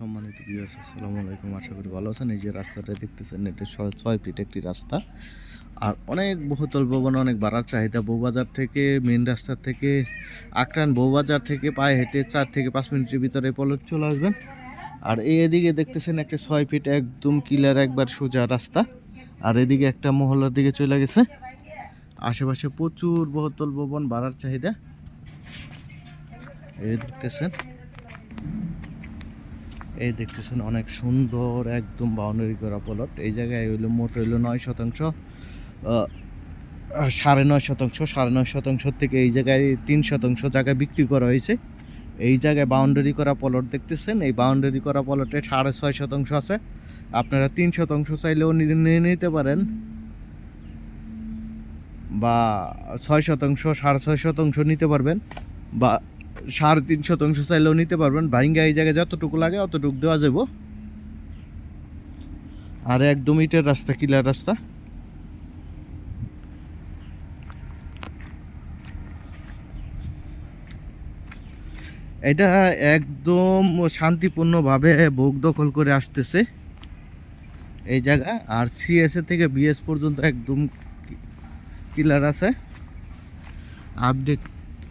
সম্মানিত ভিউয়ার্স, আসসালামু আলাইকুম। আশা করি ভালো আছেন। এই যে রাস্তাটা দেখতেছেন, এটা 6 ফিট একটি রাস্তা, আর অনেক বহুতল ভবন, অনেক বাড়ার চাহিদা। বউবাজার থেকে, মেন রাস্তার থেকে, আক্রান বউবাজার থেকে পায়ে হেঁটে 4 থেকে 5 মিনিটের ভিতরে পলট চলে আসবেন। আর এদিকে দেখতেছেন একটা 6 ফিট একদম ক্লিয়ার একবার সোজা রাস্তা, আর এদিকে একটা মহল্লার দিকে চলে গেছে। আশেপাশে প্রচুর বহুতল ভবন, বাড়ার চাহিদা। এই দেখতেছেন অনেক সুন্দর একদম বাউন্ডারি করা প্লট। এই জায়গায় হইলো মোট হইলো 9 শতাংশ, 9.5 শতাংশ, 9.5 শতাংশ থেকে এই জায়গায় 3 শতাংশ জায়গা বিক্রি করা হয়েছে। এই জায়গায় বাউন্ডারি করা প্লট দেখতেছেন, এই বাউন্ডারি করা প্লটে 6.5 শতাংশ আছে। আপনারা 3 শতাংশ চাইলেও নিয়ে নিতে পারেন, বা 6 শতাংশ, 6.5 শতাংশ নিতে পারবেন, বা 3.5 শতাংশ চাইলেও নিতে পারবেন। ভাইঙ্গা এই জায়গায় যতটুকু লাগে অতটুকু দেওয়া যাব। আর একদম ইটের রাস্তা, কিলার রাস্তা। এটা একদম শান্তিপূর্ণভাবে ভোগ দখল করে আসতেছে এই জায়গা। আর সিএসএ থেকে বিএস পর্যন্ত একদম কিলার আছে, আপডেট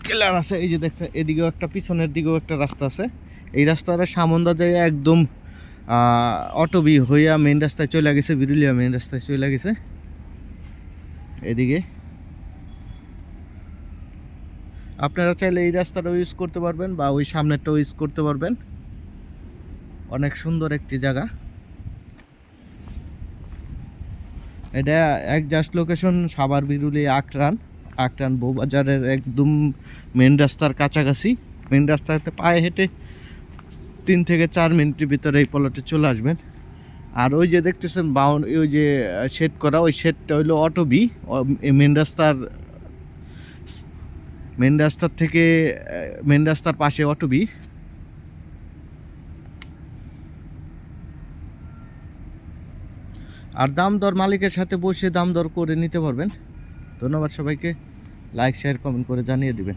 কিলার আছে। এই যে দেখছেন, এদিকেও একটা, পিছনের দিকেও একটা রাস্তা আছে। এই রাস্তাটা সামন্দা যায় একদম অটোবি হইয়া মেন রাস্তায় চলে গেছে, বিরুলিয়া মেন রাস্তায় চলে গেছে। এদিকে আপনারা চাইলে এই রাস্তাটাও ইউজ করতে পারবেন, বা ওই সামনেরটাও ইউজ করতে পারবেন। অনেক সুন্দর একটি জায়গা। এটা একজাস্ট লোকেশন সাভার বিরুলিয়া আক্রান বউবাজারের একদম মেন রাস্তার কাছাকাছি। মেন রাস্তাতে পায়ে হেঁটে 3 থেকে 4 মিনিটের ভিতরে এই প্লটে চলে আসবেন। আর ওই যে দেখতেছেন ওই যে শেড করা, ওই শেডটা হইলো অটোবি। মেন রাস্তার পাশে অটোবি। আর দাম দর মালিকের সাথে বসে দাম দর করে নিতে পারবেন। ধন্যবাদ সবাইকে। লাইক, শেয়ার, কমেন্ট করে জানিয়ে দিবেন।